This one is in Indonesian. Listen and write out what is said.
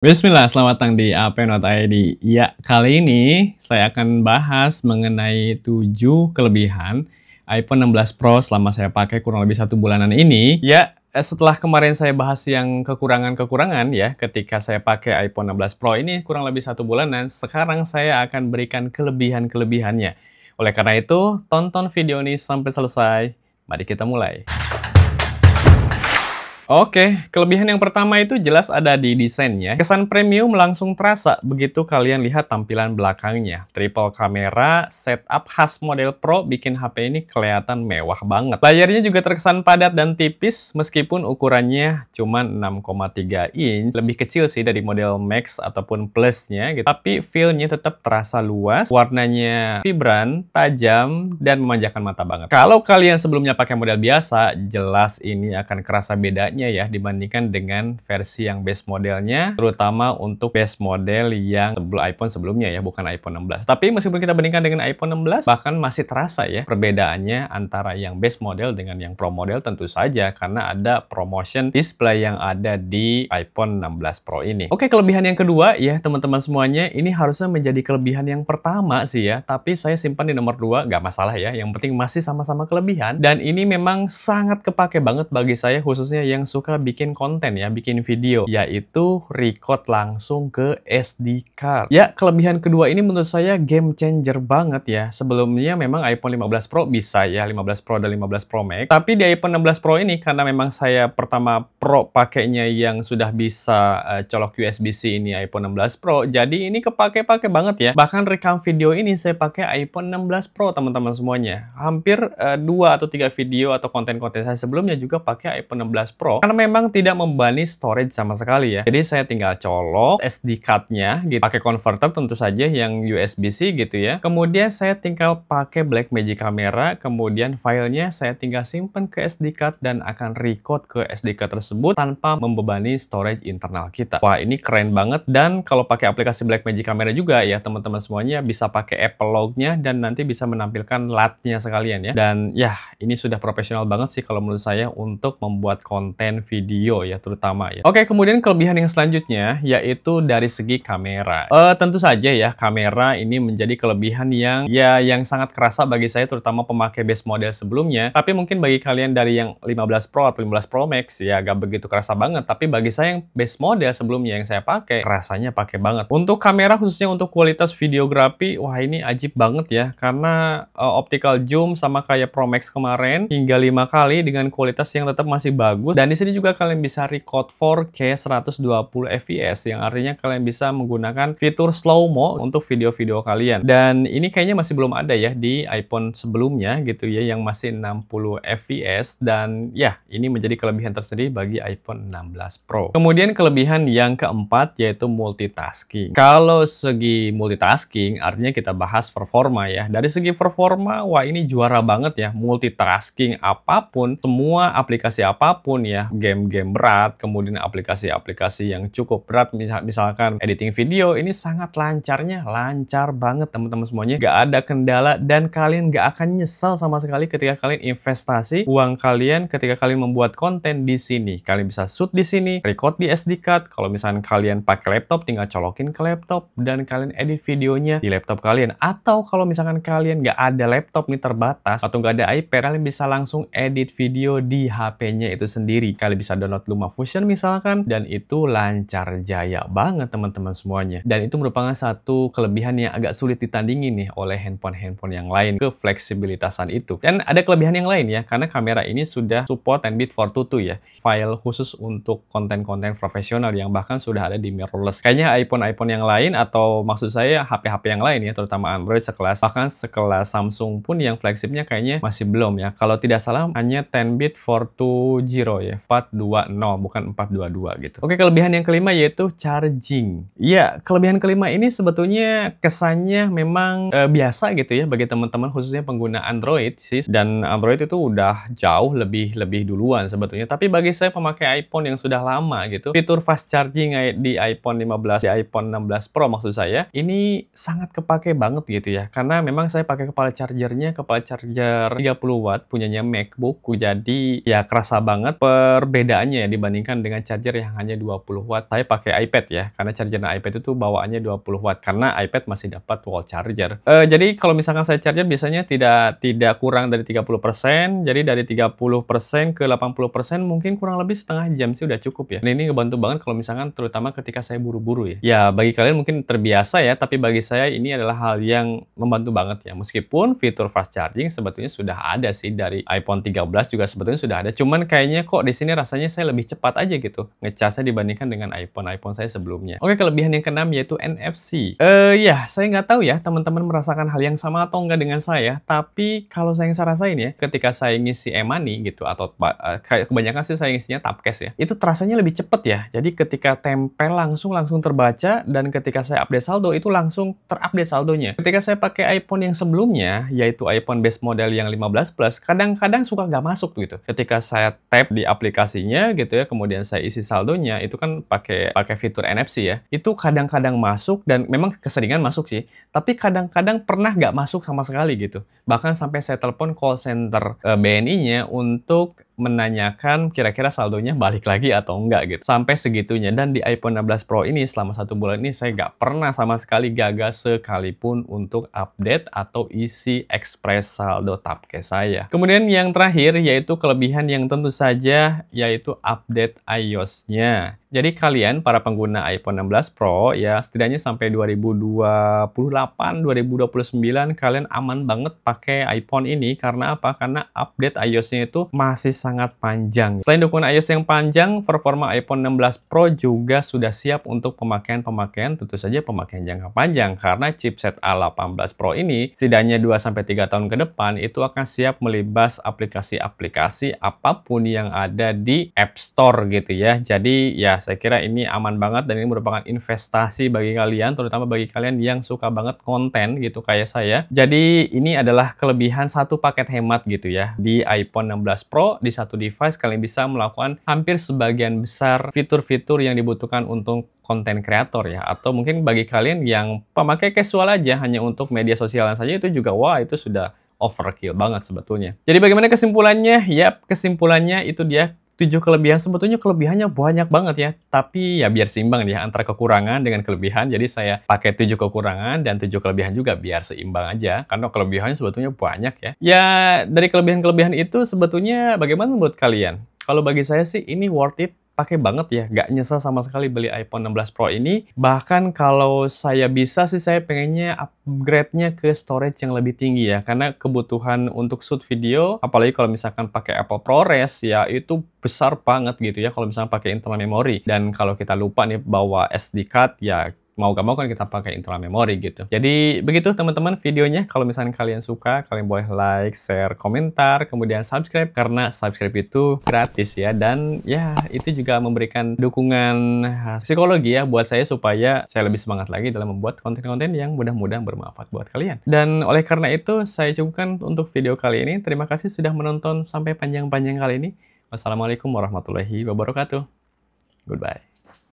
Bismillah, selamat datang di AP.id. Ya, kali ini saya akan bahas mengenai 7 kelebihan iPhone 16 Pro selama saya pakai kurang lebih 1 bulanan ini. Ya, setelah kemarin saya bahas yang kekurangan-kekurangan ya, ketika saya pakai iPhone 16 Pro ini kurang lebih 1 bulanan, sekarang saya akan berikan kelebihan-kelebihannya. Oleh karena itu, tonton video ini sampai selesai. Mari kita mulai. Oke, kelebihan yang pertama itu jelas ada di desainnya. Kesan premium langsung terasa begitu kalian lihat tampilan belakangnya. Triple kamera, setup khas model Pro bikin HP ini kelihatan mewah banget. Layarnya juga terkesan padat dan tipis meskipun ukurannya cuma 6,3 inch. Lebih kecil sih dari model Max ataupun Plus-nya gitu. Tapi feel-nya tetap terasa luas, warnanya vibran, tajam, dan memanjakan mata banget. Kalau kalian sebelumnya pakai model biasa, jelas ini akan kerasa bedanya ya dibandingkan dengan versi yang base modelnya, terutama untuk base model yang iPhone sebelumnya ya, bukan iPhone 16. Tapi meskipun kita bandingkan dengan iPhone 16, bahkan masih terasa ya perbedaannya antara yang base model dengan yang Pro model tentu saja karena ada promotion display yang ada di iPhone 16 Pro ini. Oke, kelebihan yang kedua ya teman-teman semuanya, ini harusnya menjadi kelebihan yang pertama sih ya, tapi saya simpan di nomor 2, nggak masalah ya, yang penting masih sama-sama kelebihan, dan ini memang sangat kepake banget bagi saya khususnya yang suka bikin konten ya, bikin video, yaitu record langsung ke SD card. Ya, kelebihan kedua ini menurut saya game changer banget ya. Sebelumnya memang iPhone 15 Pro bisa ya, 15 Pro dan 15 Pro Max. Tapi di iPhone 16 Pro ini karena memang saya pertama Pro pakainya yang sudah bisa colok USB-C ini iPhone 16 Pro, jadi ini kepake-pake banget ya. Bahkan rekam video ini saya pakai iPhone 16 Pro teman-teman semuanya. Hampir 2 atau 3 video atau konten-konten saya sebelumnya juga pakai iPhone 16 Pro. Karena memang tidak membebani storage sama sekali ya. Jadi saya tinggal colok SD card-nya, gitu. Pakai converter tentu saja yang USB-C gitu ya. Kemudian saya tinggal pakai Blackmagic kamera, kemudian filenya saya tinggal simpan ke SD card dan akan record ke SD card tersebut tanpa membebani storage internal kita. Wah, ini keren banget, dan kalau pakai aplikasi Blackmagic kamera juga ya teman-teman semuanya bisa pakai Apple Log-nya dan nanti bisa menampilkan LUT-nya sekalian ya. Dan ya, ini sudah profesional banget sih kalau menurut saya untuk membuat konten video ya terutama ya. Oke, kemudian kelebihan yang selanjutnya yaitu dari segi kamera. Tentu saja ya kamera ini menjadi kelebihan yang sangat kerasa bagi saya terutama pemakai base model sebelumnya. Tapi mungkin bagi kalian dari yang 15 Pro atau 15 Pro Max ya gak begitu kerasa banget. Tapi bagi saya yang base model sebelumnya yang saya pakai, rasanya pakai banget. Untuk kamera khususnya untuk kualitas videografi, wah ini ajib banget ya karena optical zoom sama kayak Pro Max kemarin hingga 5 kali dengan kualitas yang tetap masih bagus. Dan di sini juga kalian bisa record 4K 120 fps yang artinya kalian bisa menggunakan fitur slow-mo untuk video-video kalian. Dan ini kayaknya masih belum ada ya di iPhone sebelumnya gitu ya yang masih 60 fps, dan ya ini menjadi kelebihan tersendiri bagi iPhone 16 Pro. Kemudian kelebihan yang keempat yaitu multitasking. Kalau segi multitasking artinya kita bahas performa ya. Dari segi performa, wah ini juara banget ya, multitasking apapun, semua aplikasi apapun ya, game-game berat, kemudian aplikasi-aplikasi yang cukup berat, misalkan editing video, ini sangat lancar banget teman-teman semuanya, gak ada kendala, dan kalian gak akan nyesal sama sekali ketika kalian investasi uang kalian ketika kalian membuat konten di sini. Kalian bisa shoot di sini, record di SD card, kalau misalkan kalian pakai laptop tinggal colokin ke laptop dan kalian edit videonya di laptop kalian, atau kalau misalkan kalian gak ada laptop nih terbatas atau gak ada iPad, kalian bisa langsung edit video di HP-nya itu sendiri. Kalian bisa download LumaFusion misalkan, dan itu lancar jaya banget teman-teman semuanya. Dan itu merupakan satu kelebihan yang agak sulit ditandingi nih oleh handphone-handphone yang lain, kefleksibilitasan itu. Dan ada kelebihan yang lain ya, karena kamera ini sudah support 10-bit 422 ya, file khusus untuk konten-konten profesional yang bahkan sudah ada di mirrorless. Kayaknya iPhone yang lain, atau maksud saya HP-HP yang lain ya, terutama Android bahkan sekelas Samsung pun yang flagshipnya kayaknya masih belum ya. Kalau tidak salah hanya 10-bit 420 ya, 420 bukan 422 gitu. Oke, kelebihan yang kelima yaitu charging. Iya, kelebihan kelima ini sebetulnya kesannya memang biasa gitu ya bagi teman-teman khususnya pengguna Android sih, dan Android itu udah jauh lebih duluan sebetulnya. Tapi bagi saya pemakai iPhone yang sudah lama gitu, fitur fast charging di iPhone 15, di iPhone 16 Pro maksud saya, ini sangat kepake banget gitu ya. Karena memang saya pakai kepala charger 30 watt punyanya MacBook, jadi ya kerasa banget perbedaannya ya dibandingkan dengan charger yang hanya 20 watt. Saya pakai iPad ya, karena charger iPad itu bawaannya 20 watt, karena iPad masih dapat wall charger. Jadi kalau misalkan saya charger biasanya tidak kurang dari 30%, jadi dari 30% ke 80% mungkin kurang lebih setengah jam sih udah cukup ya. Dan ini ngebantu banget kalau misalkan terutama ketika saya buru-buru ya. Ya bagi kalian mungkin terbiasa ya, tapi bagi saya ini adalah hal yang membantu banget ya. Meskipun fitur fast charging sebetulnya sudah ada sih dari iPhone 13 juga sebetulnya sudah ada. Cuman kayaknya kok di sini rasanya saya lebih cepat aja gitu ngecasnya dibandingkan dengan iPhone saya sebelumnya. Oke, kelebihan yang keenam yaitu NFC. Ya, saya nggak tahu ya teman-teman merasakan hal yang sama atau enggak dengan saya, tapi kalau saya yang saya rasain ya, ketika saya ngisi e-money gitu, atau kayak kebanyakan sih saya ngisinya Tapcash ya, itu terasanya lebih cepet ya. Jadi ketika tempel langsung terbaca, dan ketika saya update saldo, itu langsung terupdate saldonya. Ketika saya pakai iPhone yang sebelumnya, yaitu iPhone base model yang 15 Plus, kadang-kadang suka nggak masuk gitu. Ketika saya tap di aplikasinya gitu ya, kemudian saya isi saldonya, itu kan pakai fitur NFC ya, itu kadang-kadang masuk, dan memang keseringan masuk sih, tapi kadang-kadang pernah nggak masuk sama sekali gitu. Bahkan sampai saya telepon call center BNI-nya untuk menanyakan kira-kira saldonya balik lagi atau enggak gitu. Sampai segitunya. Dan di iPhone 16 Pro ini selama 1 bulan ini saya nggak pernah sama sekali gagal sekalipun untuk update atau isi express saldo Tapcash saya. Kemudian yang terakhir yaitu kelebihan yang tentu saja yaitu update iOS-nya. Jadi kalian para pengguna iPhone 16 Pro ya setidaknya sampai 2028, 2029 kalian aman banget pakai iPhone ini. Karena apa? Karena update iOS-nya itu masih sangat panjang. Selain dukungan iOS yang panjang, performa iPhone 16 Pro juga sudah siap untuk pemakaian tentu saja pemakaian jangka panjang. Karena chipset A18 Pro ini setidaknya 2-3 tahun ke depan itu akan siap melibas aplikasi-aplikasi apapun yang ada di App Store gitu ya. Jadi ya saya kira ini aman banget dan ini merupakan investasi bagi kalian, terutama bagi kalian yang suka banget konten gitu kayak saya. Jadi ini adalah kelebihan satu paket hemat gitu ya. Di iPhone 16 Pro, di satu device kalian bisa melakukan hampir sebagian besar fitur-fitur yang dibutuhkan untuk konten kreator ya. Atau mungkin bagi kalian yang pemakai casual aja hanya untuk media sosial saja, itu juga wah itu sudah overkill banget sebetulnya. Jadi bagaimana kesimpulannya? Yap, kesimpulannya itu dia 7 kelebihan. Sebetulnya kelebihannya banyak banget ya, tapi ya biar seimbang ya antara kekurangan dengan kelebihan. Jadi saya pakai 7 kekurangan dan 7 kelebihan juga biar seimbang aja, karena kelebihannya sebetulnya banyak ya. Ya dari kelebihan-kelebihan itu sebetulnya bagaimana menurut kalian? Kalau bagi saya sih ini worth it, pakai banget ya, nggak nyesel sama sekali beli iPhone 16 Pro ini. Bahkan kalau saya bisa sih saya pengennya upgrade-nya ke storage yang lebih tinggi ya, karena kebutuhan untuk shoot video, apalagi kalau misalkan pakai Apple ProRes ya, itu besar banget gitu ya kalau misalkan pakai internal memory. Dan kalau kita lupa nih bawa SD card ya, mau gak mau kan kita pakai internal memory gitu. Jadi begitu teman-teman videonya. Kalau misalnya kalian suka, kalian boleh like, share, komentar, kemudian subscribe, karena subscribe itu gratis ya. Dan ya itu juga memberikan dukungan psikologi ya buat saya supaya saya lebih semangat lagi dalam membuat konten-konten yang mudah-mudahan bermanfaat buat kalian. Dan oleh karena itu saya cukupkan untuk video kali ini. Terima kasih sudah menonton sampai panjang-panjang kali ini. Wassalamualaikum warahmatullahi wabarakatuh. Goodbye.